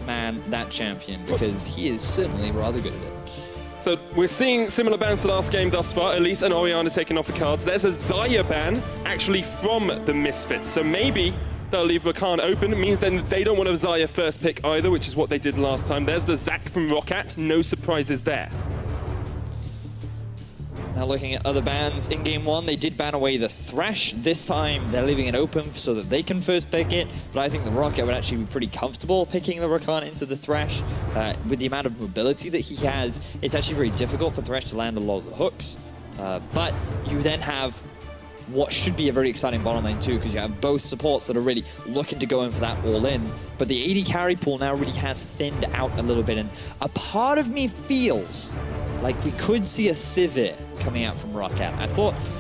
man that champion, because he is certainly rather good at it. So we're seeing similar bans to last game thus far. Elise and Orianna taking off the cards. There's a Xayah ban actually from the Misfits. So maybe they'll leave Rakan open. It means then they don't want a Xayah first pick either, which is what they did last time. There's the Zac from Roccat. No surprises there. Now looking at other bans, in Game 1, they did ban away the Thresh. This time, they're leaving it open so that they can first pick it, but I think the Roccat would actually be pretty comfortable picking the Rakan into the Thresh. With the amount of mobility that he has, it's actually very difficult for Thresh to land a lot of the hooks. But you then have what should be a very exciting bottom lane too, because you have both supports that are really looking to go in for that all-in. But the AD carry pool now really has thinned out a little bit, and a part of me feels like we could see a Sivir coming out from Roccat.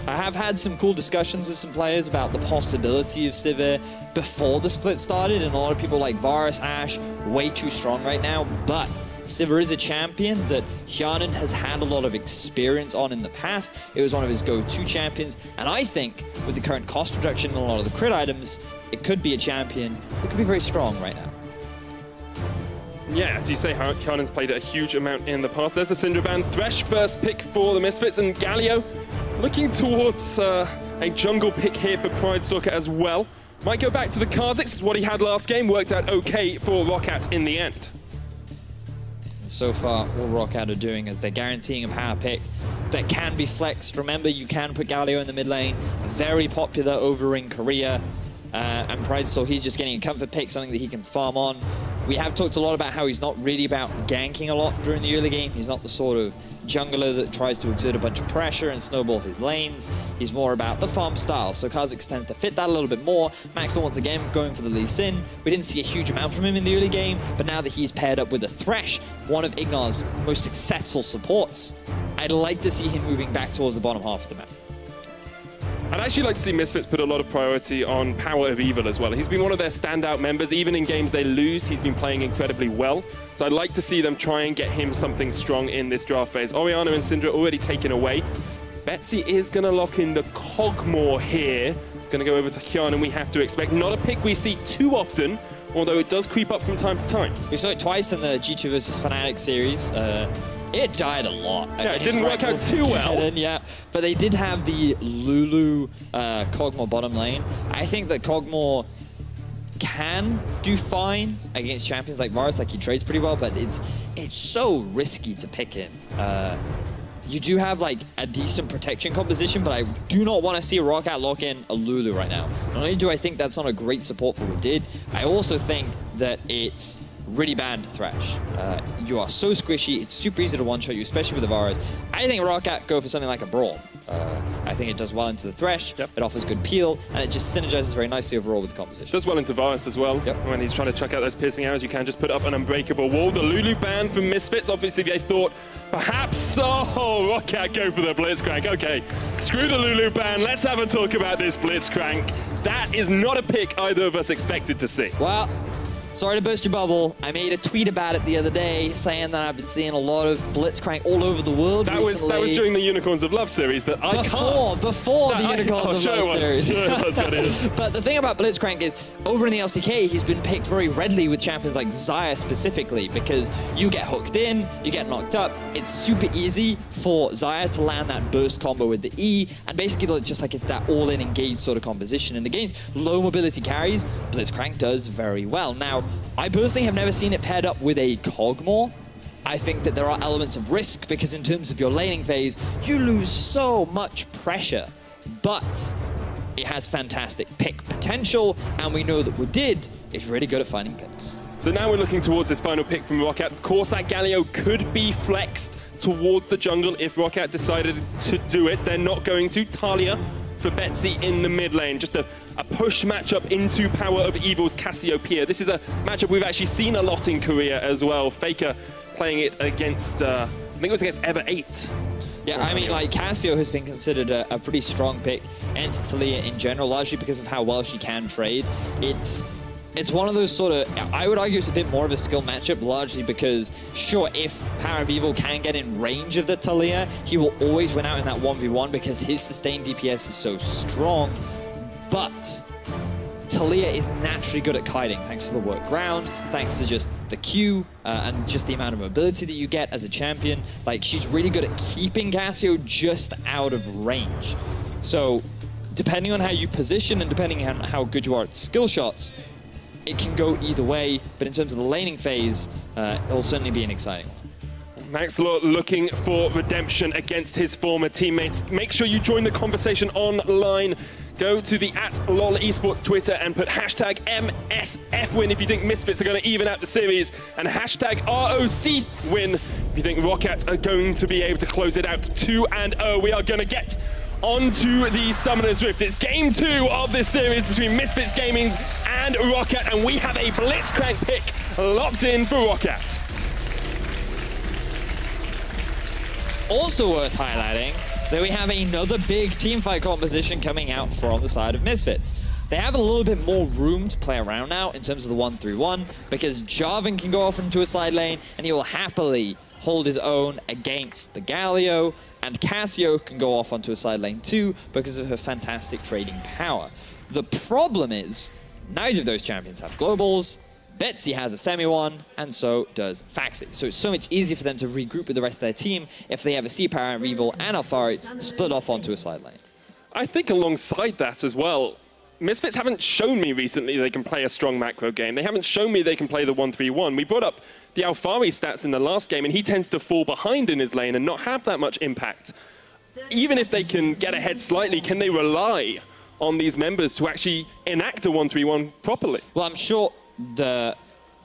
I have had some cool discussions with some players about the possibility of Sivir before the split started, and a lot of people like Varus, Ashe, way too strong right now, but Sivir is a champion that Hjarnan has had a lot of experience on in the past. It was one of his go-to champions, and I think with the current cost reduction and a lot of the crit items, it could be a champion that could be very strong right now. Yeah, as you say, Hjarnan's played a huge amount in the past. There's the Syndra ban. Thresh first pick for the Misfits, and Galio looking towards a jungle pick here for Pridestalker as well. Might go back to the Kha'Zix. What he had last game worked out okay for Roccat in the end. So far, all Roccat are doing is they're guaranteeing a power pick that can be flexed. Remember, you can put Galio in the mid lane. Very popular over in Korea. And Pridestalker, he's just getting a comfort pick, something that he can farm on. We have talked a lot about how he's not really about ganking a lot during the early game. He's not the sort of jungler that tries to exert a bunch of pressure and snowball his lanes. He's more about the farm style, so Kha'Zix tends to fit that a little bit more. Maxwell, once again, going for the Lee Sin. We didn't see a huge amount from him in the early game, but now that he's paired up with a Thresh, one of Ignor's most successful supports, I'd like to see him moving back towards the bottom half of the map. I'd actually like to see Misfits put a lot of priority on Power of Evil as well. He's been one of their standout members. Even in games they lose, he's been playing incredibly well. So I'd like to see them try and get him something strong in this draft phase. Orianna and Syndra already taken away. Betsy is going to lock in the Kog'Maw here. It's going to go over to Hjarnan, we have to expect. Not a pick we see too often, although it does creep up from time to time. We saw it twice in the G2 versus Fnatic series. It died a lot. Yeah, it didn't work out too well. Yeah, but they did have the Lulu Kog'Maw bottom lane. I think that Kog'Maw can do fine against champions like Varus, like he trades pretty well, but it's so risky to pick him. You do have like a decent protection composition, but I do not want to see Roccat lock in a Lulu right now. Not only do I think that's not a great support for Udid, I also think that it's really bad to Thresh. You are so squishy, it's super easy to one-shot you, especially with the Varus. I think Roccat go for something like a Brawl. I think it does well into the Thresh, it offers good peel, and it just synergizes very nicely overall with the composition. Does well into Varus as well. When he's trying to chuck out those piercing arrows, you can just put up an unbreakable wall. The Lulu ban from Misfits, obviously they thought perhaps, Roccat go for the Blitzcrank. Okay, screw the Lulu ban, let's have a talk about this Blitzcrank. That is not a pick either of us expected to see. Well, sorry to burst your bubble. I made a tweet about it the other day saying that I've been seeing a lot of Blitzcrank all over the world recently. That was during the Unicorns of Love series that I cast. Before the Unicorns of Love series. But the thing about Blitzcrank is, over in the LCK, he's been picked very readily with champions like Xayah specifically, because you get hooked in, you get knocked up. It's super easy for Xayah to land that burst combo with the E, and basically just like it's that all-in engaged sort of composition. And against low mobility carries, Blitzcrank does very well. Now, I personally have never seen it paired up with a Kog'Maw. I think that there are elements of risk, because in terms of your laning phase, you lose so much pressure. But it has fantastic pick potential, and we know that Udid is really good at finding picks. So now we're looking towards this final pick from Roccat. Of course, that Galio could be flexed towards the jungle if Roccat decided to do it. They're not going to. Talia for Betsy in the mid lane. Just a push matchup into Power of Evil's Cassiopeia. This is a matchup we've actually seen a lot in Korea as well. Faker playing it against, I think it was against Ever8. Yeah, I mean, like, Cassio has been considered a pretty strong pick, and Talia in general, largely because of how well she can trade. It's one of those sort of, I would argue it's a bit more of a skill matchup, largely because, sure, if Power of Evil can get in range of the Talia, he will always win out in that 1v1 because his sustained DPS is so strong. But Taliyah is naturally good at kiting, thanks to the work ground, thanks to just the Q, and just the amount of mobility that you get as a champion. Like, she's really good at keeping Casio just out of range. So, depending on how you position and depending on how good you are at skill shots, it can go either way, but in terms of the laning phase, it'll certainly be an exciting one. Maxlor looking for redemption against his former teammates. Make sure you join the conversation online. Go to the @LOL Esports Twitter and put hashtag MSFWin if you think Misfits are going to even out the series, and hashtag ROCWin if you think ROCCAT are going to be able to close it out 2-0. We are going to get onto the Summoner's Rift. It's game 2 of this series between Misfits Gaming and ROCCAT, and we have a Blitzcrank pick locked in for ROCCAT. Also worth highlighting that we have another big teamfight composition coming out from the side of Misfits. They have a little bit more room to play around now in terms of the 1-3-1, because Jarvan can go off into a side lane and he will happily hold his own against the Galio, and Casio can go off onto a side lane too because of her fantastic trading power. The problem is neither of those champions have globals. Betsy has a semi-1, and so does Faxi. So it's so much easier for them to regroup with the rest of their team if they have a C-Power, Revel, and Alphari split off onto a side lane. I think alongside that as well, Misfits haven't shown me recently they can play a strong macro game. They haven't shown me they can play the 1-3-1. We brought up the Alphari stats in the last game, and he tends to fall behind in his lane and not have that much impact. Even if they can get ahead slightly, can they rely on these members to actually enact a 1-3-1 properly? Well, I'm sure the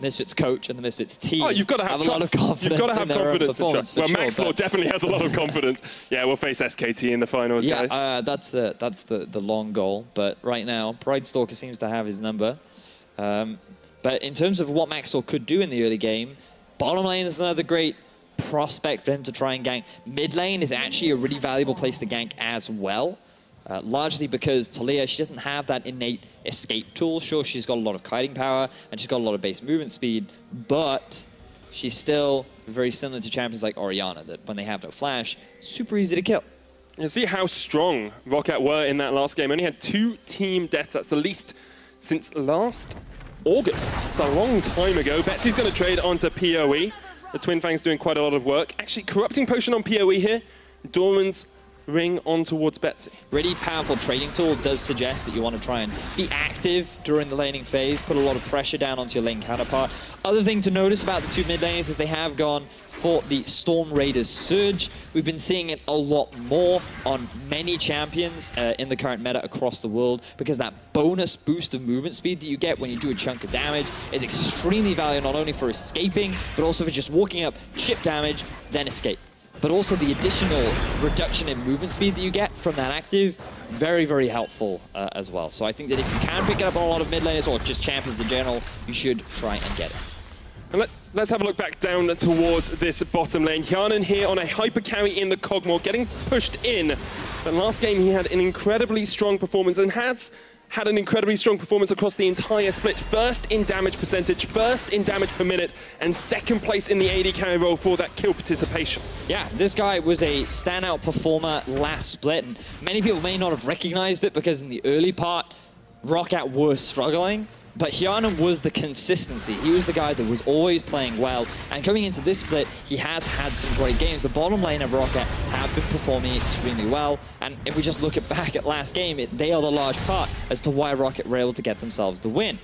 Misfits coach and the Misfits team you've got to have a lot of confidence. You've got to have confidence and trust. Well, sure, Maxlor definitely has a lot of confidence. Yeah, we'll face SKT in the finals, guys. Yeah, that's the long goal. But right now, Pridestalker seems to have his number. But in terms of what Maxlor could do in the early game, bottom lane is another great prospect for him to try and gank. Mid lane is actually a really valuable place to gank as well. Largely because Taliyah, she doesn't have that innate escape tool. Sure, she's got a lot of kiting power and she's got a lot of base movement speed, but she's still very similar to champions like Orianna, that when they have no flash, super easy to kill. You see how strong ROCCAT were in that last game. Only had 2 team deaths. That's the least since last August. It's a long time ago. Betsy's going to trade onto PoE. The Twin Fangs doing quite a lot of work. Actually, Corrupting Potion on PoE here. Doran's ring on towards Betsy. Really powerful trading tool. Does suggest that you want to try and be active during the laning phase, put a lot of pressure down onto your lane counterpart. Other thing to notice about the 2 mid laners is they have gone for the Storm Raiders Surge. We've been seeing it a lot more on many champions in the current meta across the world, because that bonus boost of movement speed that you get when you do a chunk of damage is extremely valuable, not only for escaping, but also for just walking up, chip damage, then escape. But also the additional reduction in movement speed that you get from that active, very, very helpful as well. So I think that if you can pick it up on a lot of mid laners or just champions in general, you should try and get it. And let's have a look back down towards this bottom lane. Hjarnan here on a hyper carry in the Kog'Maw, getting pushed in. But last game he had an incredibly strong performance and has had an incredibly strong performance across the entire split. First in damage percentage, first in damage per minute, and second place in the AD carry role for that kill participation. Yeah, this guy was a standout performer last split, and many people may not have recognized it because in the early part, ROCCAT were struggling, but Hjarnan was the consistency. He was the guy that was always playing well, and coming into this split, he has had some great games. The bottom lane of ROCCAT have been performing extremely well, and if we just look back at last game, they are the large part as to why ROCCAT were able to get themselves the win.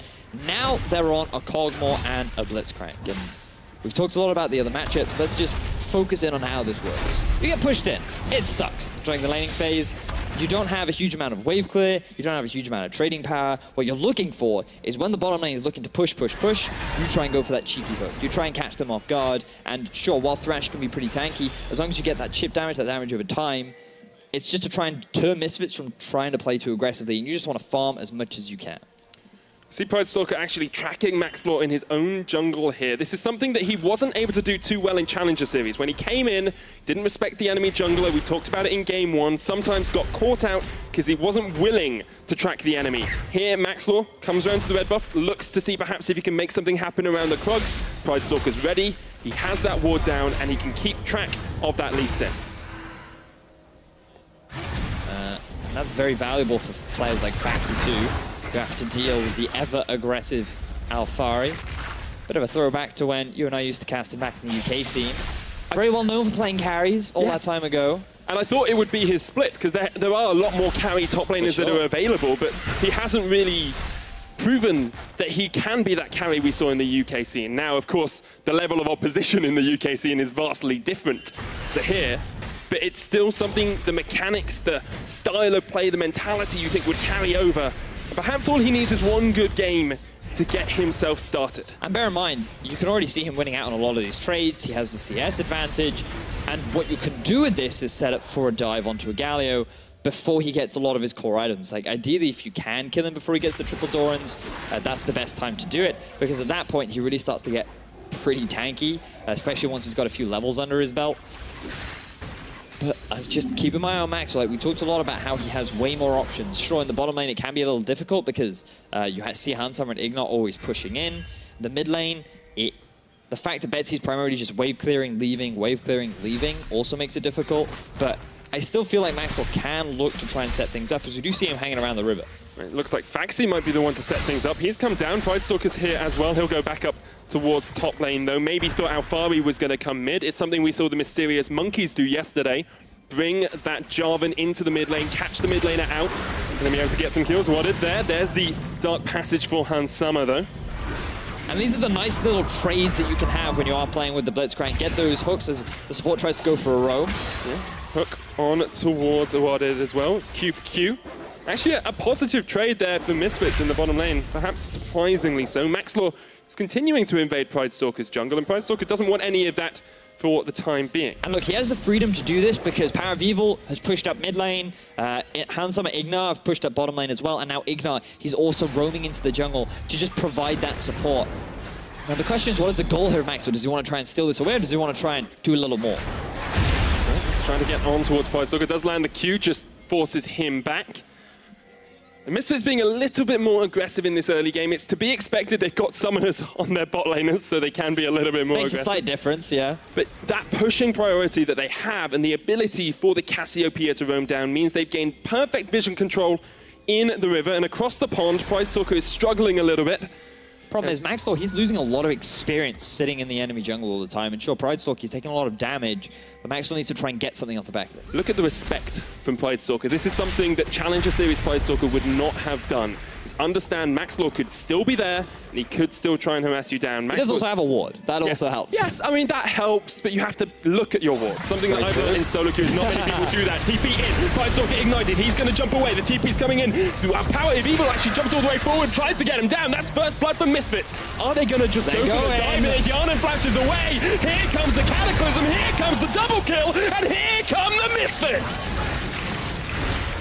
Now they're on a Kog'Maw and a Blitzcrank, and we've talked a lot about the other matchups. Let's just focus in on how this works. You get pushed in. It sucks. During the laning phase, you don't have a huge amount of wave clear, you don't have a huge amount of trading power. What you're looking for is when the bottom lane is looking to push, you try and go for that cheeky hook. You try and catch them off guard, and sure, while Thresh can be pretty tanky, as long as you get that chip damage, that damage over time, it's just to try and deter Misfits from trying to play too aggressively, and you just want to farm as much as you can. See Pridestalker actually tracking Maxlor in his own jungle here. This is something that he wasn't able to do too well in Challenger Series. When he came in, didn't respect the enemy jungler. We talked about it in Game 1. Sometimes got caught out because he wasn't willing to track the enemy. Here, Maxlor comes around to the red buff, looks to see perhaps if he can make something happen around the Krugs. Pridestalker's ready. He has that ward down, and he can keep track of that Lee Sin. And that's very valuable for players like Faxi too. you have to deal with the ever-aggressive Alphari. Bit of a throwback to when you and I used to cast him back in the UK scene. Very well known for playing carries all that time ago. And I thought it would be his split, because there are a lot more carry top laners that are available, but he hasn't really proven that he can be that carry we saw in the UK scene. Now, of course, the level of opposition in the UK scene is vastly different to here, but it's still something, the mechanics, the style of play, the mentality you think would carry over. Perhaps all he needs is one good game to get himself started. And bear in mind, you can already see him winning out on a lot of these trades. He has the CS advantage. And what you can do with this is set up for a dive onto a Galio before he gets a lot of his core items. Like, ideally, if you can kill him before he gets the triple Dorans, that's the best time to do it, because at that point, he really starts to get pretty tanky, especially once he's got a few levels under his belt. But just keeping my eye on Max. Like, we talked a lot about how he has way more options. Sure, in the bottom lane, it can be a little difficult because you see Handsummer and Ignat always pushing in. The mid lane, the fact that Betsy's primarily just wave clearing, leaving also makes it difficult. But I still feel like Maxwell can look to try and set things up, as we do see him hanging around the river. It looks like Faxi might be the one to set things up. He's come down. Pridestalker's here as well. He'll go back up towards top lane, though. Maybe thought Alphari was going to come mid. It's something we saw the Mysterious Monkeys do yesterday. Bring that Jarvan into the mid lane, catch the mid laner out, and then be able to get some kills. Wadded there. There's the Dark Passage for Handsummer, though. And these are the nice little trades that you can have when you are playing with the Blitzcrank. Get those hooks as the support tries to go for a roam. Yeah. Hook on towards Wadded as well. It's Q for Q. Actually, a positive trade there for Misfits in the bottom lane, perhaps surprisingly so. Maxlaw is continuing to invade Pridestalker's jungle, and Pridestalker doesn't want any of that for the time being. And look, he has the freedom to do this because Power of Evil has pushed up mid lane, Handsummer Ignat have pushed up bottom lane as well, and now Ignat, he's also roaming into the jungle to just provide that support. Now the question is, what is the goal here of Maxwell? Does he want to try and steal this away, or does he want to try and do a little more? Well, he's trying to get on towards Pridestalker. Does land the Q, just forces him back. The Misfits being a little bit more aggressive in this early game. It's to be expected. They've got summoners on their bot laners, so they can be a little bit more aggressive. Makes a slight difference, yeah. But that pushing priority that they have and the ability for the Cassiopeia to roam down means they've gained perfect vision control in the river, and across the pond, Pridestalker is struggling a little bit. Problem is, Maxlaw, he's losing a lot of experience sitting in the enemy jungle all the time. And sure, Pridestalker, he's taking a lot of damage, but Maxlaw needs to try and get something off the back of this. Look at the respect from Pridestalker. This is something that Challenger Series Pridestalker would not have done. Is understand Maxlaw could still be there, and he could still try and harass you down. He does also have a ward. That also helps. Yes, I mean, that helps, but you have to look at your ward. Something that I've learned in solo queues, not many people do that. TP in, Pridestalker ignited, he's going to jump away. The TP's coming in. Power of Evil actually jumps all the way forward, tries to get him down. That's first blood for Misfits. Are they going to just go for the dive? Yarnan flashes away. Here comes the Cataclysm, here comes the double kill, and here come the Misfits.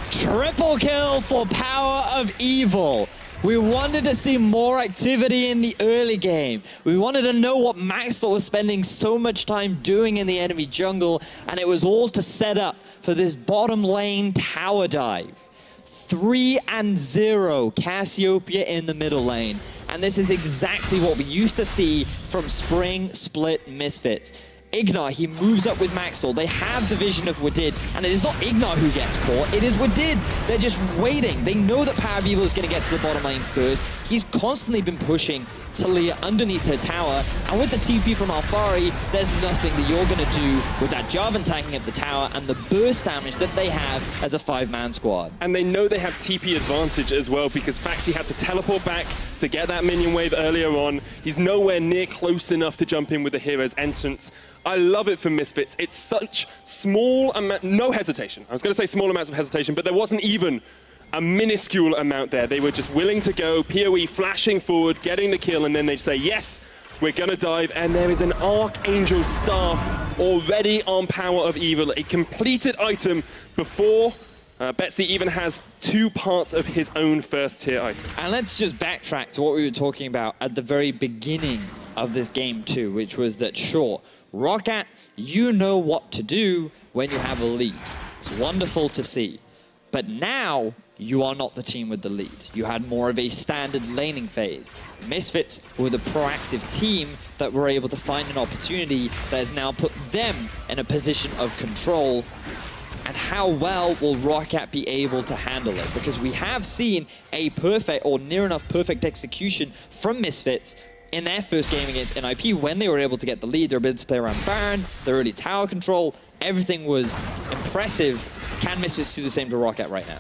Triple kill for Power of Evil. We wanted to see more activity in the early game. We wanted to know what Maxlaw was spending so much time doing in the enemy jungle, and it was all to set up for this bottom lane tower dive. 3-0 Cassiopeia in the middle lane. And this is exactly what we used to see from Spring Split Misfits. Ignat, he moves up with Maxlaw. They have the vision of Wadid, and it is not Ignat who gets caught, it is Wadid. They're just waiting. They know that Power of Evil is going to get to the bottom lane first. He's constantly been pushing Taliyah underneath her tower, and with the TP from Alphari, there's nothing that you're going to do with that Jarvan tanking at the tower and the burst damage that they have as a 5-man squad. And they know they have TP advantage as well, because Faxi had to teleport back to get that minion wave earlier on. He's nowhere near close enough to jump in with the hero's entrance. I love it for Misfits. It's such small amount, no hesitation. I was going to say small amounts of hesitation, but there wasn't even a minuscule amount there. They were just willing to go, PoE flashing forward, getting the kill, and then they say, yes, we're going to dive, and there is an Archangel Staff already on Power of Evil, a completed item before Betsy even has 2 parts of his own first tier item. And let's just backtrack to what we were talking about at the very beginning of this game too, which was that, sure, Roccat, you know what to do when you have a lead. It's wonderful to see. But now, you are not the team with the lead. You had more of a standard laning phase. Misfits were the proactive team that were able to find an opportunity that has now put them in a position of control. and how well will Roccat be able to handle it? Because we have seen a perfect or near enough perfect execution from Misfits in their first game against NIP when they were able to get the lead, their ability to play around Baron, their early tower control, everything was impressive. Can Misfits do the same to Roccat right now?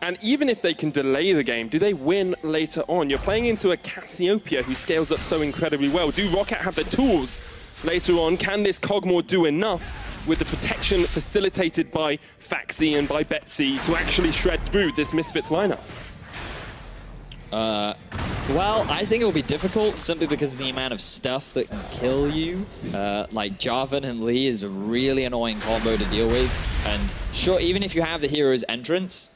And even if they can delay the game, do they win later on? You're playing into a Cassiopeia who scales up so incredibly well. Do Roccat have the tools later on? Can this Kog'Maw do enough with the protection facilitated by Faxi and by Betsy to actually shred through this Misfits lineup? Well, I think it will be difficult simply because of the amount of stuff that can kill you. Like Jarvan and Lee is a really annoying combo to deal with. And sure, even if you have the hero's entrance,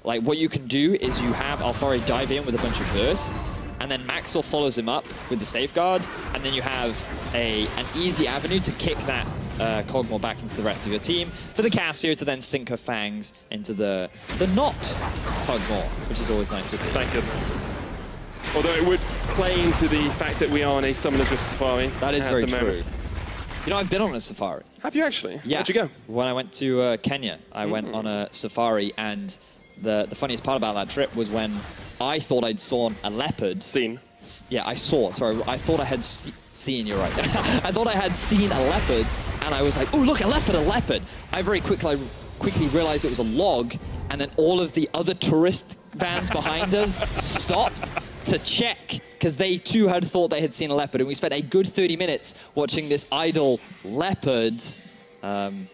like what you can do is you have Alphari dive in with a bunch of burst, and then Maxwell follows him up with the safeguard, and then you have an easy avenue to kick that Kog'Maw back into the rest of your team for the Cassio to then sink her fangs into the not Kog'Maw, which is always nice to see. Thank goodness. Although it would play into the fact that we are on a Summoners Rift Safari. That is very true. You know, I've been on a safari. Have you actually? Yeah. Where'd you go? When I went to Kenya, I went on a safari, and the funniest part about that trip was when I thought I'd saw a leopard. Seen. Yeah, I saw. Sorry, I thought I had seen. You're right. I thought I had seen a leopard, and I was like, "Oh, look, a leopard! A leopard!" I very quickly realized it was a log, and then all of the other tourist vans behind us stopped to check because they too had thought they had seen a leopard, and we spent a good 30 minutes watching this idle leopard,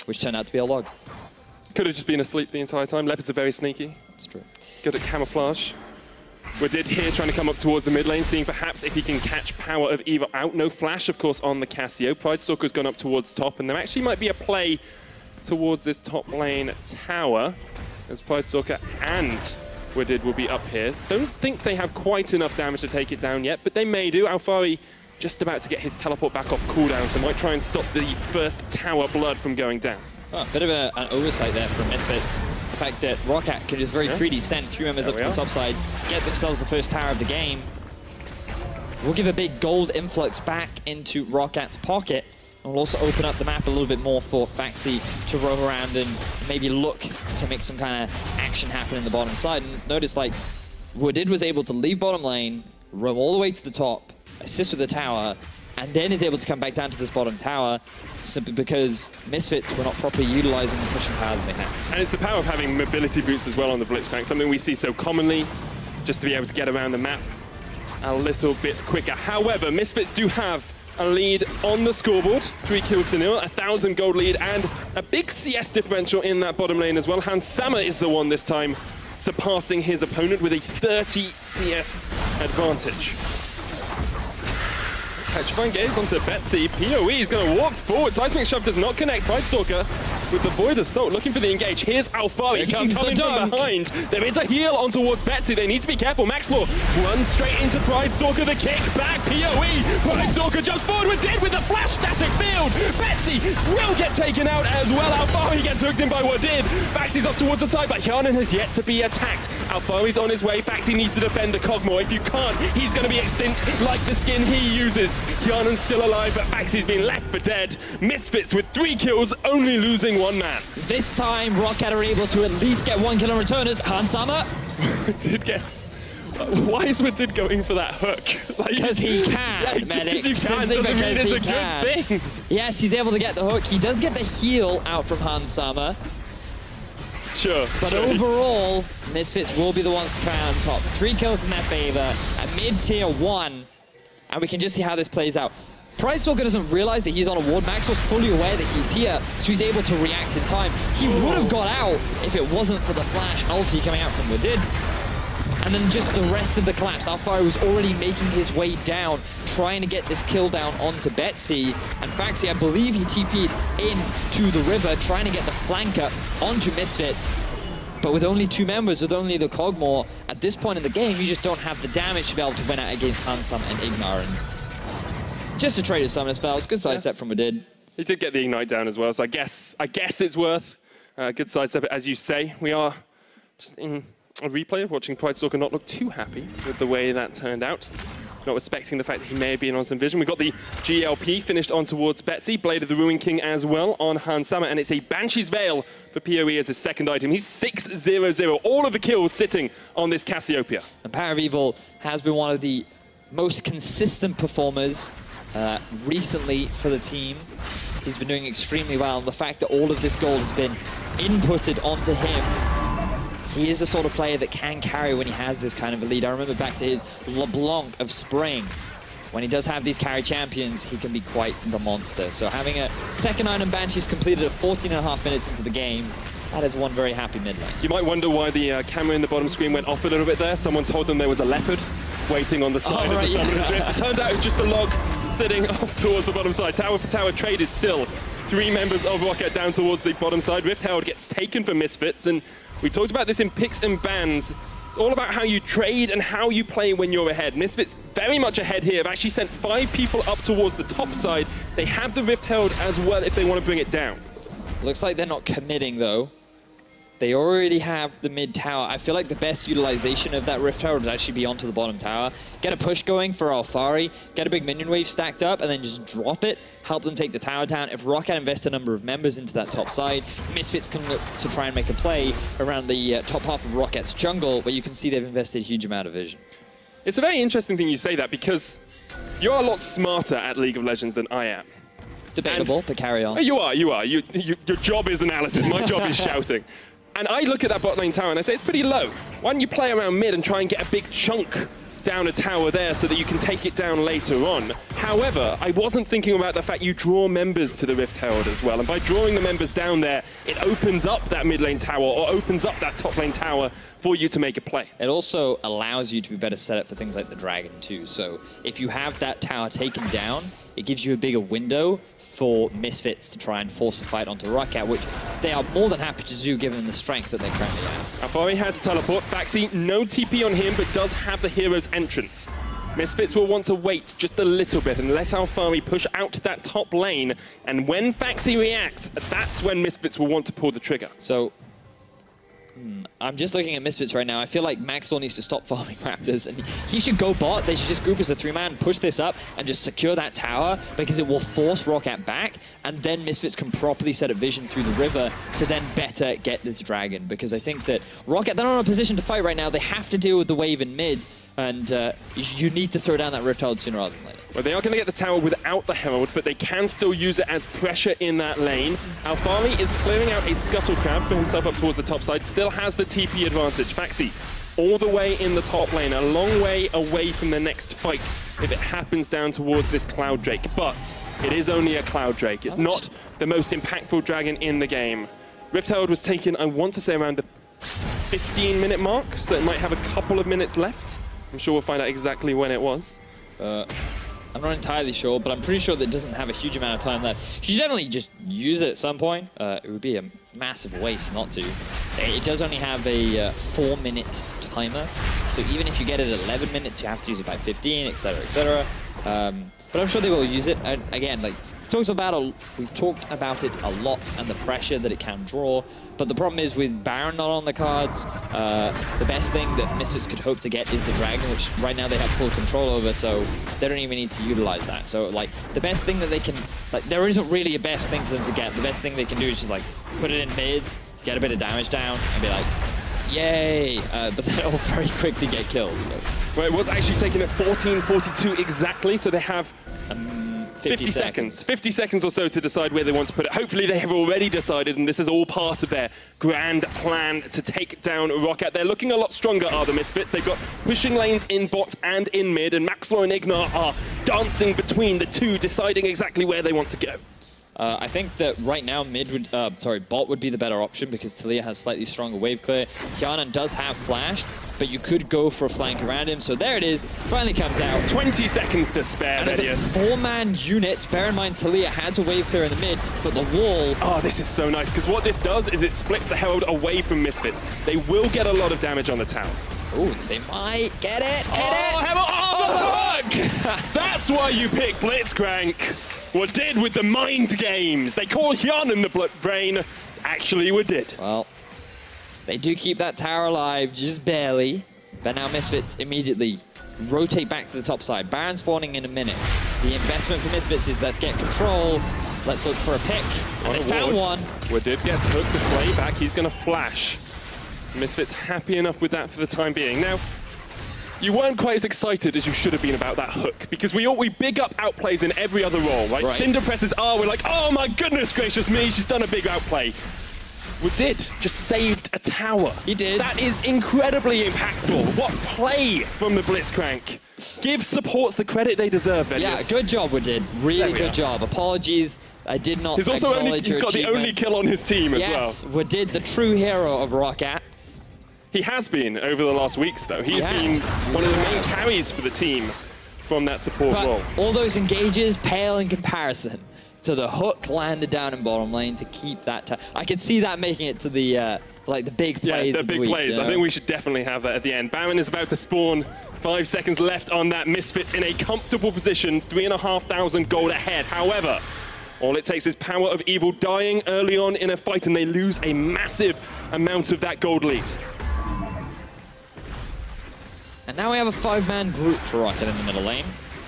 which turned out to be a log. Could have just been asleep the entire time. Leopards are very sneaky. It's true. Good at camouflage. Wadid here trying to come up towards the mid lane, seeing perhaps if he can catch Power of Evil out. No flash, of course, on the Cassio. Pridestalker's gone up towards top, and there actually might be a play towards this top lane tower, as Pridestalker and Wadid will be up here. Don't think they have quite enough damage to take it down yet, but they may do. Alphari just about to get his teleport back off cooldown, so might try and stop the first tower blood from going down. Oh, a bit of an oversight there from Misfits. The fact that Roccat could just very freely send 3 members up to the top side, get themselves the first tower of the game. We'll give a big gold influx back into Rockat's pocket. And we'll also open up the map a little bit more for Faxi to roam around and maybe look to make some kind of action happen in the bottom side. And notice, like, Wadid was able to leave bottom lane, roam all the way to the top, assist with the tower, and then is able to come back down to this bottom tower simply because Misfits were not properly utilizing the pushing power that they had. And it's the power of having mobility boots as well on the Blitzcrank, something we see so commonly, just to be able to get around the map a little bit quicker. However, Misfits do have a lead on the scoreboard, 3 kills to 0, 1,000 gold lead, and a big CS differential in that bottom lane as well. Hans Sama is the one this time surpassing his opponent with a 30 CS advantage. Petrifying Gaze onto Betsy. PoE is going to walk forward. Seismic Shove does not connect. Pridestalker with the Void Assault looking for the engage. Here's Alphari. He can come in from behind. There is a heal on towards Betsy. They need to be careful. Maxlaw runs straight into Pridestalker. The kick back. PoE. Pridestalker jumps forward with Did with the flash static field. Betsy will get taken out as well. Alphari gets hooked in by Wadid. Faxi's off towards the side, but Hjarnan has yet to be attacked. Alphari's on his way. Faxi needs to defend the Kog'Maw. If you can't, he's going to be extinct like the skin he uses. Hjarnan's still alive, but Faxi's been left for dead. Misfits with 3 kills, only losing 1 man. This time, Roccat are able to at least get 1 kill on return as Hans Sama. Did get... Why is Wadid going for that hook? Because he can, yeah, just because you can doesn't mean it's a good thing. Yes, he's able to get the hook. He does get the heal out from Hans Sama. Sure. But overall, Misfits will be the ones to come out on top. 3 kills in their favor at mid-tier 1. And we can just see how this plays out. Pridestalker doesn't realize that he's on a ward. Maxwell's fully aware that he's here, so he's able to react in time. He would have got out if it wasn't for the flash ulti coming out from Wadid. And then just the rest of the collapse. Alphari was already making his way down, trying to get this kill down onto Betsy. And Faxi, I believe he TP'd into the river, trying to get the flanker onto Misfits. But with only 2 members, with only the Kog'Maw, at this point in the game, you just don't have the damage to be able to win out against Hansam and Ignar. Just a trade of summoner spells. Good sidestep from Wadid. He did get the Ignite down as well, so I guess it's worth a good sidestep, as you say. We are just in a replay of watching Pridestalker not look too happy with the way that turned out. not respecting the fact that he may have been on some vision. We've got the GLP finished on towards Betsy, Blade of the Ruin King as well on Hans Sama, and it's a Banshee's Veil for PoE as his second item. He's 6-0-0, all of the kills sitting on this Cassiopeia. And Power of Evil has been one of the most consistent performers recently for the team. He's been doing extremely well, and the fact that all of this gold has been inputted onto him, he is the sort of player that can carry when he has this kind of a lead. I remember back to his LeBlanc of Spring. When he does have these carry champions, he can be quite the monster. So having a second item Banshee's completed at 14.5 minutes into the game, that is one very happy mid lane. You might wonder why the camera in the bottom screen went off a little bit there. Someone told them there was a leopard waiting on the side of the Summoner's Rift. It turned out it was just a log sitting off towards the bottom side. Tower for tower traded still. 3 members of Roccat down towards the bottom side. Rift Herald gets taken for Misfits, and we talked about this in picks and bans. It's all about how you trade and how you play when you're ahead. Misfits very much ahead here. Have actually sent 5 people up towards the top side. They have the Rift Herald as well if they want to bring it down. Looks like they're not committing though. They already have the mid tower. I feel like the best utilization of that Rift Herald would actually be onto the bottom tower. Get a push going for Alphari, get a big minion wave stacked up, and then just drop it, help them take the tower down. If Roccat invest a number of members into that top side, Misfits can look to try and make a play around the top half of Rockat's jungle, where you can see they've invested a huge amount of vision. It's a very interesting thing you say that, because you're a lot smarter at League of Legends than I am. Debatable, but carry on. You are. Your job is analysis. My job is shouting. And I look at that bot lane tower and I say, it's pretty low. Why don't you play around mid and try and get a big chunk down a tower there so that you can take it down later on? However, I wasn't thinking about the fact you draw members to the Rift Herald as well. And by drawing the members down there, it opens up that mid lane tower or opens up that top lane tower for you to make a play. It also allows you to be better set up for things like the Dragon too. So if you have that tower taken down, it gives you a bigger window for Misfits to try and force a fight onto Roccat, which they are more than happy to do given the strength that they currently have. Alphari has teleport. Faxi, no TP on him, but does have the hero's entrance. Misfits will want to wait just a little bit and let Alphari push out that top lane. And when Faxi reacts, that's when Misfits will want to pull the trigger. So I'm just looking at Misfits right now. I feel like Maxwell needs to stop farming Raptors, and he should go bot. They should just group as a 3-man, push this up, and just secure that tower, because it will force Roccat back, and then Misfits can properly set a vision through the river to then better get this Dragon, because I think that Roccat, they're not in a position to fight right now. They have to deal with the wave in mid, and you need to throw down that Rift Herald sooner rather than later. Well, they are going to get the tower without the Herald, but they can still use it as pressure in that lane. Alphari is clearing out a Scuttle Crab for himself up towards the top side, still has the TP advantage. Faxi, all the way in the top lane, a long way away from the next fight if it happens down towards this Cloud Drake. But it is only a Cloud Drake. It's not the most impactful dragon in the game. Rift Herald was taken, I want to say, around the 15-minute mark, so it might have a couple of minutes left. I'm sure we'll find out exactly when it was. I'm not entirely sure, but I'm pretty sure that it doesn't have a huge amount of time left. You should definitely just use it at some point. It would be a massive waste not to. It does only have a 4-minute timer, so even if you get it at 11 minutes, you have to use it by 15, etc., etc. But I'm sure they will use it. And again, like we've talked about it a lot and the pressure that it can draw. But the problem is with Baron not on the cards, the best thing that Misfits could hope to get is the Dragon, which right now they have full control over, so they don't even need to utilize that. So like the best thing that they can, like there isn't really a best thing for them to get. The best thing they can do is just like put it in mids, get a bit of damage down, and be like, yay, but then it'll very quickly get killed. So. Well, it was actually taken at 14:42 exactly, so they have 50 seconds. 50 seconds or so to decide where they want to put it. Hopefully they have already decided, and this is all part of their grand plan to take down Roccat. They're looking a lot stronger, are the Misfits. They've got pushing lanes in bot and in mid, and Maxlor and Ignar are dancing between the two, deciding exactly where they want to go. I think that right now bot would be the better option because Taliyah has slightly stronger wave clear. Hjarnan does have flash, but you could go for a flank around him. So there it is, finally comes out. 20 seconds to spare, and as a 4-man unit, bear in mind Taliyah had to wave clear in the mid, but the wall... Oh, this is so nice, because what this does is it splits the Herald away from Misfits. They will get a lot of damage on the tower. Oh, they might get it. That's why you pick Blitzcrank. What did with the mind games? They call Hjarnan the brain. It's actually what did. Well, they do keep that tower alive, just barely. But now Misfits immediately rotate back to the top side. Baron spawning in a minute. The investment for Misfits is let's get control. Let's look for a pick. And they found one. Wadid gets hooked the play back. He's going to flash. Misfits happy enough with that for the time being. Now, you weren't quite as excited as you should have been about that hook, because we big up outplays in every other role, right? Cinder presses R, we're like, oh my goodness gracious me, she's done a big outplay. Wadid just saved a tower. He did. That is incredibly impactful. What play from the Blitzcrank. Give supports the credit they deserve, Velious. Yeah, good job, Wadid. Really good job. Apologies, I did not acknowledge your He's got the only kill on his team as well. Yes, Wadid, the true hero of ROCCAT. He has been over the last weeks, though. He's been one of the main carries for the team from that support role. All those engages pale in comparison to the hook landed down in bottom lane to keep that. I could see that making it to the like the big plays. Yeah, the big plays. I think we should definitely have that at the end. Baron is about to spawn. 5 seconds left on that. Misfits in a comfortable position. 3,500 gold ahead. However, all it takes is Power of Evil dying early on in a fight, and they lose a massive amount of that gold lead. And now we have a 5-man group for ROCCAT in the middle lane.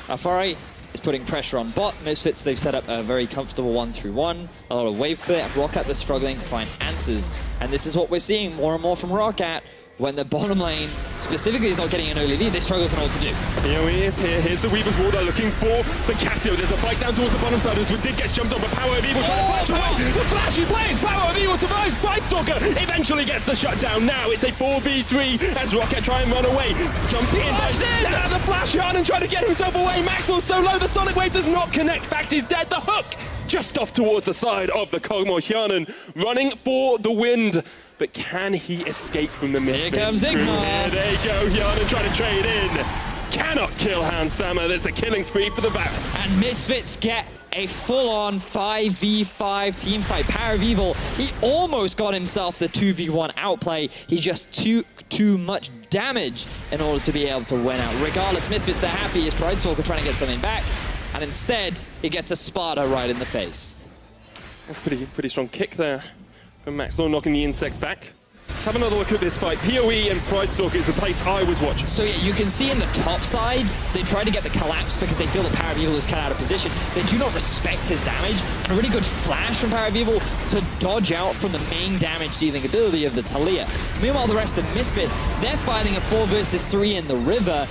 Alphari is putting pressure on bot. Misfits, they've set up a very comfortable 1-3-1. A lot of wave clear. At ROCCAT, they're struggling to find answers. And this is what we're seeing more and more from ROCCAT. When the bottom lane specifically is not getting an early lead, they struggle to know what to do. Here he is, here's the Weaver's Wall. They're looking for the Cassio. There's a fight down towards the bottom side as Wadid gets jumped on, but Power of Evil trying to flash away. The flash he plays, Power of Evil survives. Pridestalker eventually gets the shutdown. Now it's a 4v3 as ROCCAT try and run away. Jump in, the flash yard and try to get himself away. Maxwell's so low, the Sonic Wave does not connect. Faxi's dead, the hook just off towards the side of the Kog'Maw. Hjarnan running for the wind. But can he escape from the Misfits? Here comes Ignar. There they go, Hjarnan trying to trade in. Cannot kill Hans Sama. There's a killing spree for the Barons. And Misfits get a full-on 5v5 team fight. Power of Evil, he almost got himself the 2v1 outplay. He just took too much damage in order to be able to win out. Regardless, Misfits, they're happy as Pridestalker trying to get something back. And instead, he gets a Sparta right in the face. That's pretty strong kick there from Maxwell, knocking the insect back. Let's have another look at this fight. PoE and Pridestalker is the place I was watching. So yeah, you can see in the top side, they try to get the collapse because they feel that Power of Evil is cut out of position. They do not respect his damage, and a really good flash from Power of Evil to dodge out from the main damage-dealing ability of the Taliyah. Meanwhile, the rest of Misfits, they're fighting a 4 versus 3 in the river.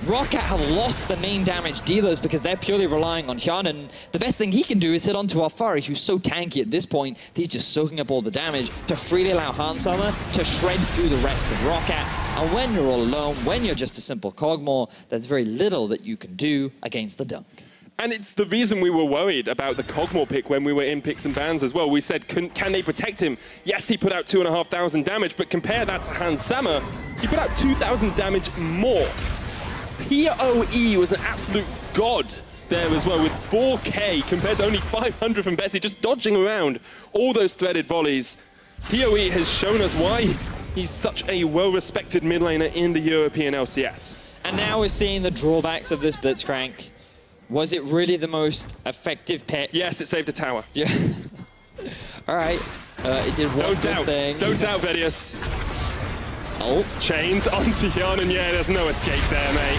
ROCCAT have lost the main damage dealers because they're purely relying on Hjarnan. The best thing he can do is hit onto Alphari, who's so tanky at this point that he's just soaking up all the damage to freely allow Hans Sama to shred through the rest of ROCCAT. And when you're all alone, when you're just a simple Kog'Maw, there's very little that you can do against the Dunk. And it's the reason we were worried about the Kog'Maw pick when we were in picks and bans as well. We said, can they protect him? Yes, he put out 2,500 damage, but compare that to Hans Sama, he put out 2,000 damage more. PoE was an absolute god there as well, with 4K compared to only 500 from Bessie, just dodging around all those threaded volleys. PoE has shown us why he's such a well-respected mid laner in the European LCS. And now we're seeing the drawbacks of this Blitzcrank. Was it really the most effective pick? Yes, it saved a tower. Yeah. All right. It did one good thing. Don't doubt, Velious. Ult. Chains onto Hjarnan. Yeah, there's no escape there, mate.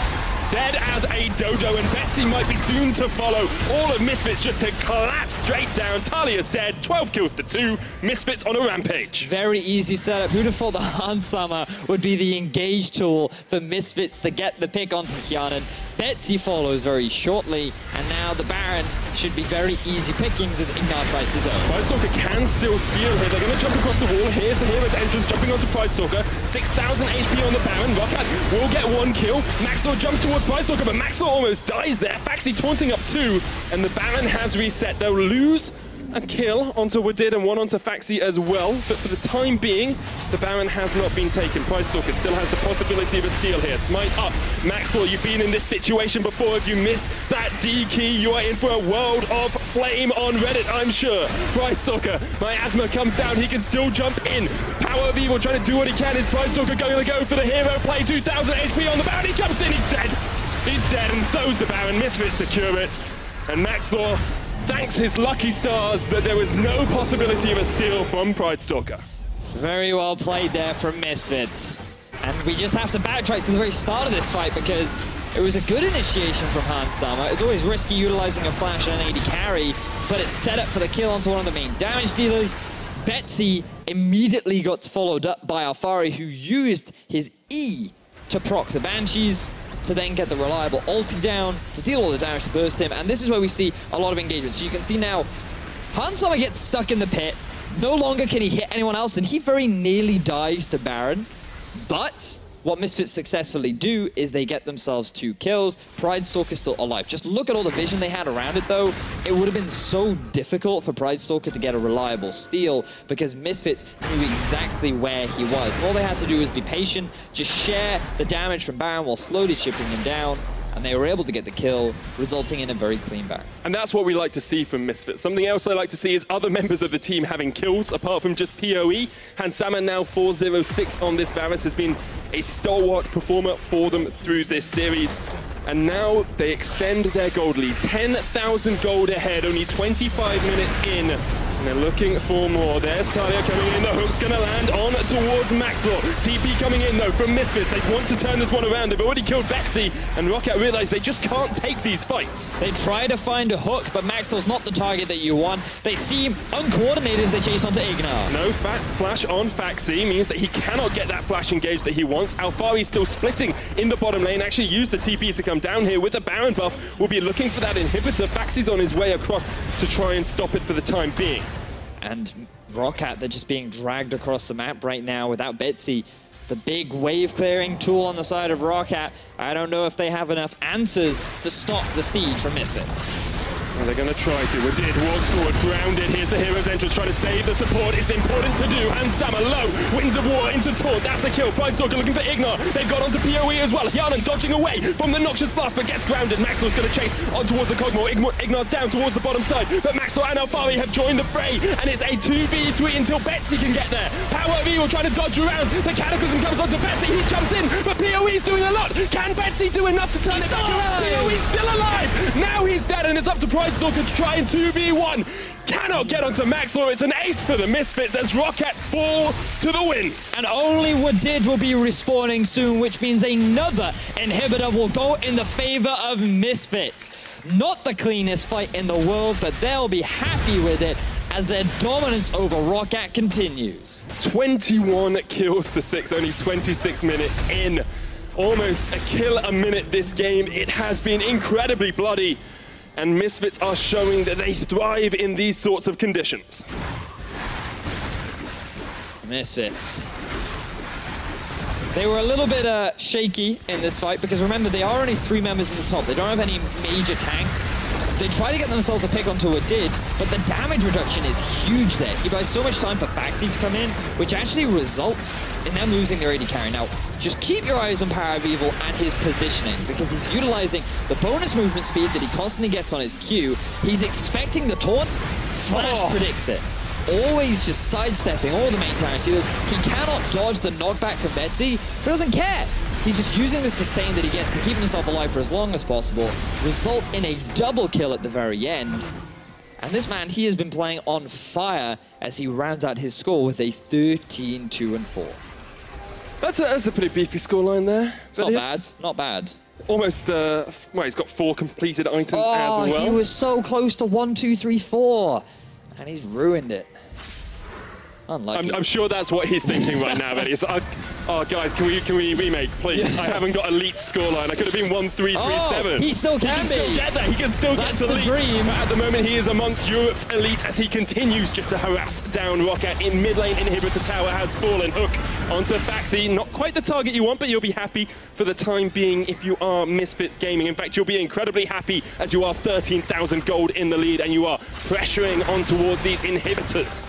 Dead as a dodo, and Betsy might be soon to follow. All of Misfits just to collapse straight down. Taliyah's dead, 12 kills to 2. Misfits on a rampage. Very easy setup. Who'd have thought the Hans Sama would be the engage tool for Misfits to get the pick onto Hjarnan? Betsy follows very shortly, and now the Baron should be very easy pickings as Ignar tries to zone. Pridestalker can still steal here. They're going to jump across the wall. Here's the hero's entrance, jumping onto Pridestalker. 6,000 HP on the Baron. ROCCAT will get 1 kill. Maxwell jumps towards Pridestalker, but Maxwell almost dies there. Faxi taunting up 2, and the Baron has reset. They'll lose a kill onto Wadid and 1 onto Faxi as well, but for the time being, the Baron has not been taken. Pridestalker still has the possibility of a steal here. Smite up. Maxwell, you've been in this situation before. If you miss that D key, you are in for a world of flame on Reddit, I'm sure. Pridestalker, Miasma comes down. He can still jump in. Power of Evil trying to do what he can. Is Pridestalker going to go for the hero play? 2,000 HP on the Baron. He jumps in. He's dead. He's dead, and so's the Baron. Misfits secure it. And Maxwell thanks his lucky stars that there was no possibility of a steal from Pridestalker. Very well played there from Misfits. And we just have to backtrack to the very start of this fight because it was a good initiation from Hans Sama. It's always risky utilizing a flash and an AD carry, but it's set up for the kill onto one of the main damage dealers. Betsy immediately got followed up by Alphari, who used his E to proc the Banshees, to then get the reliable ulti down, to deal all the damage to burst him. And this is where we see a lot of engagement. So you can see now, Hans Sama gets stuck in the pit. No longer can he hit anyone else, and he very nearly dies to Baron. But what Misfits successfully do is they get themselves 2 kills. Pridestalker still alive. Just look at all the vision they had around it, though. It would have been so difficult for Pridestalker to get a reliable steal because Misfits knew exactly where he was. And all they had to do was be patient, just share the damage from Baron while slowly chipping him down. And they were able to get the kill, resulting in a very clean Baron. And that's what we like to see from Misfits. Something else I like to see is other members of the team having kills, apart from just PoE. Hans Sama now 4-0-6 on this Varus has been a stalwart performer for them through this series. And now they extend their gold lead. 10,000 gold ahead, only 25 minutes in. And they're looking for more. There's Talia coming in. The hook's going to land on towards Maxwell. TP coming in, though, from Misfits. They want to turn this one around. They've already killed Betsy. And Roccat realize they just can't take these fights. They try to find a hook, but Maxwell's not the target that you want. They seem uncoordinated as they chase onto Ignar. No flash on Faxi means that he cannot get that flash engage that he wants. Alphari's still splitting in the bottom lane. Actually used the TP to come down here with the Baron buff. We'll be looking for that inhibitor. Faxi's on his way across to try and stop it for the time being. And Roccat, they're just being dragged across the map right now without Betsy. The big wave clearing tool on the side of Roccat. I don't know if they have enough answers to stop the siege from Misfits. Well, they're going to try to. Wadid walks forward, grounded. Here's the hero's entrance, trying to save the support. It's important to do. And Sama low. Winds of War into Taunt. That's a kill. Pridestalker looking for Ignar. They've got onto PoE as well. Hjarnan dodging away from the Noxious Blast, but gets grounded. Maxwell's going to chase on towards the Cogmore. Ignar's down towards the bottom side, but Maxwell and Alphari have joined the fray, and it's a 2v3 until Betsy can get there. Power of Evil trying to dodge around. The Cataclysm comes onto Betsy. He jumps in, but PoE's doing a lot. Can Betsy do enough to turn it back around? PoE's still alive. Now he's dead, and it's up to Pridestalker to try and 2v1. Cannot get onto Maxwell. It's an ace for the Misfits as Roccat fall to the winds. And only Wadid will be respawning soon, which means another inhibitor will go in the favor of Misfits. Not the cleanest fight in the world, but they'll be happy with it as their dominance over Roccat continues. 21 kills to 6, only 26 minutes in. Almost a kill a minute this game. It has been incredibly bloody. And Misfits are showing that they thrive in these sorts of conditions. Misfits. They were a little bit shaky in this fight because remember, they are only 3 members in the top. They don't have any major tanks. They try to get themselves a pick onto Wadid, but the damage reduction is huge there. He buys so much time for Faxi to come in, which actually results in them losing their AD carry. Now, just keep your eyes on Power of Evil and his positioning, because he's utilizing the bonus movement speed that he constantly gets on his Q. He's expecting the taunt, Flash predicts it. Always just sidestepping all the main damage dealers. He cannot dodge the knockback from Betsy, but doesn't care. He's just using the sustain that he gets to keep himself alive for as long as possible. Results in a double kill at the very end. And this man, he has been playing on fire as he rounds out his score with a 13-2-4. That's a pretty beefy scoreline there. It's not bad, not bad. Almost, well, he's got 4 completed items as well. He was so close to 1, 2, 3, 4. And he's ruined it. Unlucky. I'm sure that's what he's thinking right now, but he's like, oh, guys, can we remake, please? I haven't got elite scoreline. I could have been 1-3-3-7. He still can be. Still get that. He can still get to the elite. dream. But at the moment, he is amongst Europe's elite as he continues just to harass down Roccat in mid lane. Inhibitor tower has fallen. Hook onto Faxi. Not quite the target you want, but you'll be happy for the time being if you are Misfits Gaming. In fact, you'll be incredibly happy as you are 13,000 gold in the lead and you are pressuring on towards these inhibitors.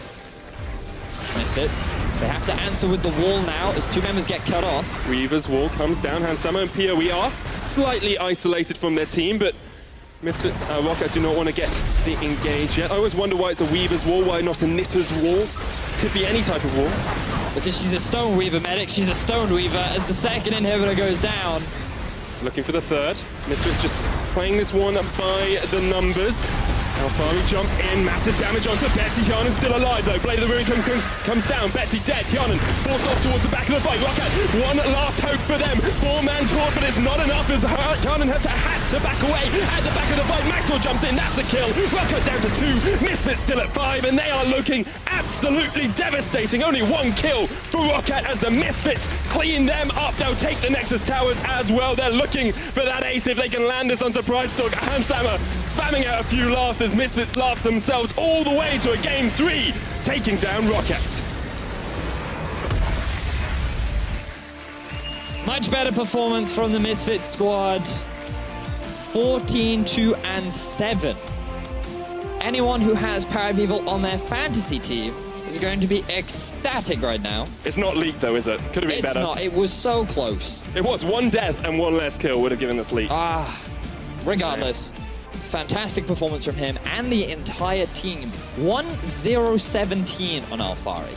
Misfits, they have to answer with the wall now as 2 members get cut off. Weaver's wall comes down. Hans Sama and PoE are slightly isolated from their team, but Misfit Roccat do not want to get the engage yet. I always wonder why it's a Weaver's wall, why not a Knitter's wall? Could be any type of wall. Because she's a Stone Weaver medic, she's a Stone Weaver as the second inhibitor goes down. Looking for the third. Misfits just playing this one by the numbers. Alphari jumps in, massive damage onto Betsy. Hjarnan still alive though. Blade of the Ruin comes down. Betsy dead. Hjarnan forced off towards the back of the fight. Roccat, one last hope for them. 4-man taunt, but it's not enough as Hjarnan has had to back away. At the back of the fight, Maxwell jumps in. That's a kill. Roccat down to 2. Misfits still at 5, and they are looking absolutely devastating. Only 1 kill for Roccat as the Misfits clean them up. They'll take the Nexus Towers as well. They're looking for that ace if they can land this onto Pridestalk. Hansammer spamming out a few laughs as Misfits laugh themselves all the way to a game 3, taking down Roccat. Much better performance from the Misfits squad. 14-2-7. Anyone who has Paravival on their fantasy team is going to be ecstatic right now. It's not leaked though, is it? Could have been better. It's not. It was so close. It was. 1 death and 1 less kill would have given us leak. Regardless, fantastic performance from him and the entire team. 1-0-17 on Alphari.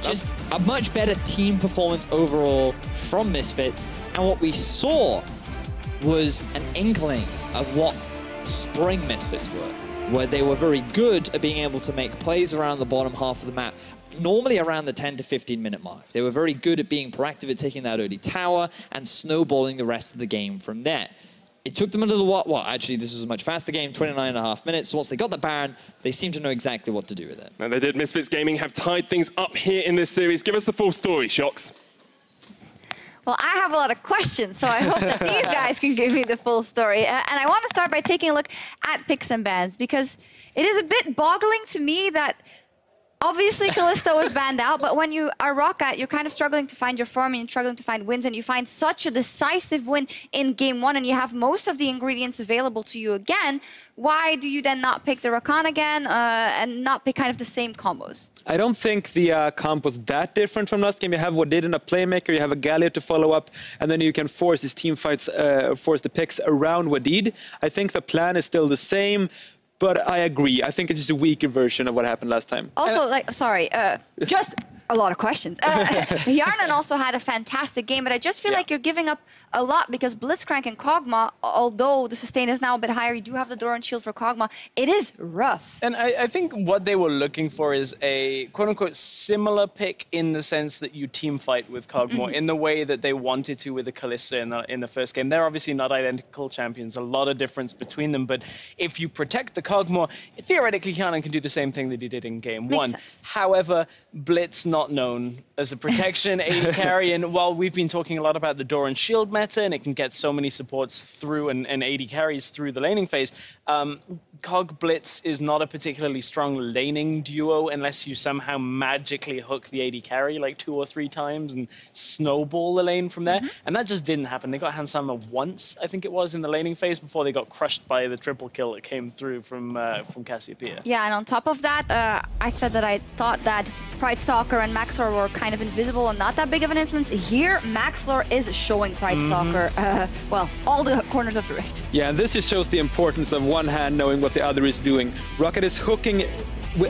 Just a much better team performance overall from Misfits. And what we saw was an inkling of what Spring Misfits were, where they were very good at being able to make plays around the bottom half of the map, normally around the 10 to 15 minute mark. They were very good at being proactive at taking that early tower and snowballing the rest of the game from there. It took them a little while. Well, actually, this was a much faster game, 29.5 minutes. So once they got the Baron, they seemed to know exactly what to do with it. And they did. Misfits Gaming have tied things up here in this series. Give us the full story, Shox. Well, I have a lot of questions, so I hope that these guys can give me the full story. And I want to start by taking a look at picks and bans, because it is a bit boggling to me that obviously Kallisto was banned out, but when you are Roccat, you're kind of struggling to find your form and you're struggling to find wins, and you find such a decisive win in game 1 and you have most of the ingredients available to you again. Why do you then not pick the Rakan again and not pick kind of the same combos? I don't think the comp was that different from last game. You have Wadid and a Playmaker, you have a Galio to follow up, and then you can force these team fights, force the picks around Wadid. I think the plan is still the same. But I agree. I think it's just a weaker version of what happened last time. Also, just a lot of questions. Hjarnan also had a fantastic game, but I just feel like you're giving up a lot because Blitzcrank and Kog'Maw, although the sustain is now a bit higher, you do have the Doran Shield for Kog'Maw. It is rough. And I think what they were looking for is a quote-unquote similar pick in the sense that you team fight with Kog'Maw in the way that they wanted to with the Kallisto in the first game. They're obviously not identical champions, a lot of difference between them, but if you protect the Kog'Maw, theoretically Hjarnan can do the same thing that he did in game 1. Sense. However, Blitz not known as a protection AD carry, and while we've been talking a lot about the Doran Shield meta and it can get so many supports through and AD carries through the laning phase, Kog Blitz is not a particularly strong laning duo unless you somehow magically hook the AD carry like 2 or 3 times and snowball the lane from there. And that just didn't happen. They got Hansammer once, I think it was, in the laning phase before they got crushed by the triple kill that came through from Cassiopeia. Yeah, and on top of that, I said that I thought that Pridestalker and Maxlor were kind of invisible and not that big of an influence. Here, Maxlor is showing Pridestalker, well, all the corners of the rift. Yeah, and this just shows the importance of one hand knowing what the other is doing. Roccat is hooking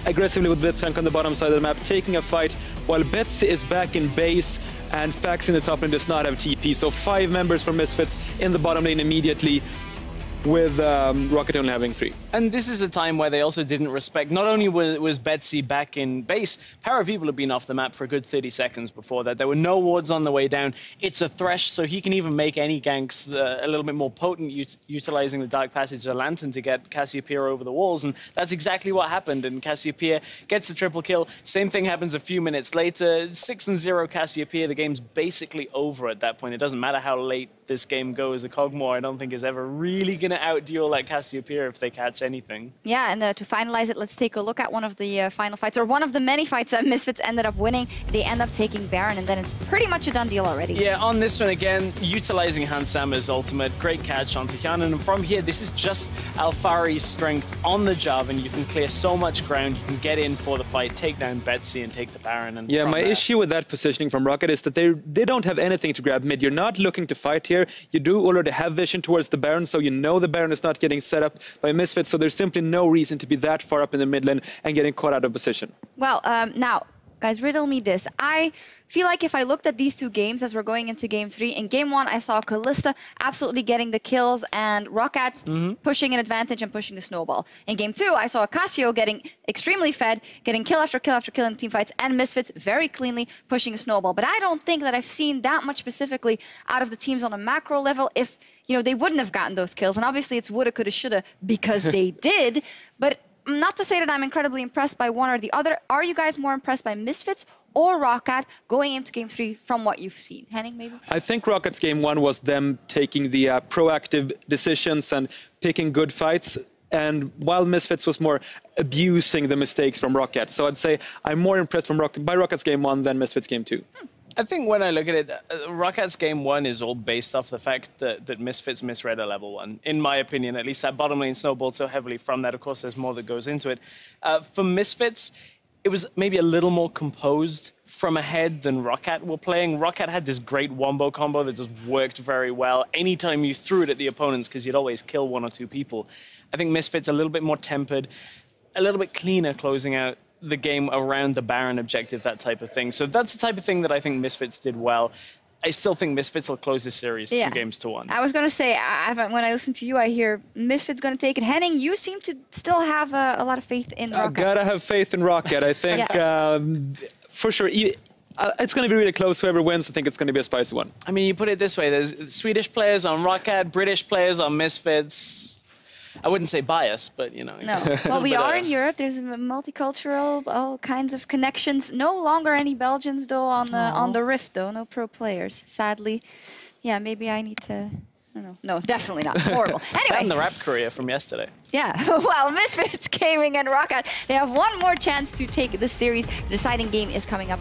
aggressively with Blitzcrank on the bottom side of the map, taking a fight, while Betsy is back in base and Fax in the top lane does not have TP. So 5 members from Misfits in the bottom lane immediately, with Roccat only having 3. And this is a time where they also didn't respect, not only was Betsy back in base, Paravival had been off the map for a good 30 seconds before that. There were no wards on the way down. It's a Thresh, so he can even make any ganks a little bit more potent, utilizing the Dark Passage of the Lantern to get Cassiopeia over the walls, and that's exactly what happened, and Cassiopeia gets the triple kill. Same thing happens a few minutes later, 6-0 Cassiopeia. The game's basically over at that point. It doesn't matter how late this game goes. A Kog'Maw, I don't think, is ever really going to out-duel like Cassiopeia if they catch anything. Yeah, and to finalize it, let's take a look at one of the final fights, or one of the many fights that Misfits ended up winning. They end up taking Baron, and then it's pretty much a done deal already. Yeah, on this one again, utilizing Hansammer's ultimate, great catch onto Hjarnan, and from here, this is just Alphari's strength on the job, and you can clear so much ground, you can get in for the fight, take down Betsy, and take the Baron. And yeah, my issue with that positioning from Roccat is that they don't have anything to grab mid. You're not looking to fight here. You do already have vision towards the Baron, so you know the Baron is not getting set up by Misfits, so there's simply no reason to be that far up in the mid lane and getting caught out of position. Well, now, guys, riddle me this. I feel like if I looked at these two games as we're going into game 3, in game 1, I saw Kalista absolutely getting the kills and Roccat pushing an advantage and pushing the snowball. In game 2, I saw Cassio getting extremely fed, getting kill after kill after kill in teamfights, and Misfits very cleanly pushing a snowball. But I don't think that I've seen that much specifically out of the teams on a macro level if, you know, they wouldn't have gotten those kills. And obviously it's woulda, coulda, shoulda because they did. But not to say that I'm incredibly impressed by one or the other. Are you guys more impressed by Misfits or Roccat going into game 3 from what you've seen? Henning, maybe? I think Rocket's game 1 was them taking the proactive decisions and picking good fights. And while Misfits was more abusing the mistakes from Roccat. So I'd say I'm more impressed by Rocket's game 1 than Misfits game 2. I think when I look at it, Rockat's game 1 is all based off the fact that Misfits misread a level 1. In my opinion, at least that bottom lane snowballed so heavily from that. Of course, there's more that goes into it. For Misfits, it was maybe a little more composed from ahead than Roccat were playing. Roccat had this great wombo combo that just worked very well anytime you threw it at the opponents because you'd always kill 1 or 2 people. I think Misfits a little bit more tempered, a little bit cleaner closing out the game around the Baron objective, that type of thing. So that's the type of thing that I think Misfits did well. I still think Misfits will close this series 2-1. I was going to say, when I listen to you, I hear Misfits going to take it. Henning, you seem to still have a lot of faith in Roccat. Gotta have faith in Roccat. I think for sure. It's going to be really close. Whoever wins, I think it's going to be a spicy one. I mean, you put it this way. There's Swedish players on Roccat, British players on Misfits. I wouldn't say bias, but, you know. No. Well, we are in Europe. There's multicultural, all kinds of connections. No longer any Belgians, though, on the Rift, though. No pro players, sadly. Yeah, maybe I need to... I don't know. No, definitely not. Horrible. Anyway. And the rap career from yesterday. Yeah. Well, Misfits Gaming and Roccat, they have one more chance to take the series. The deciding game is coming up.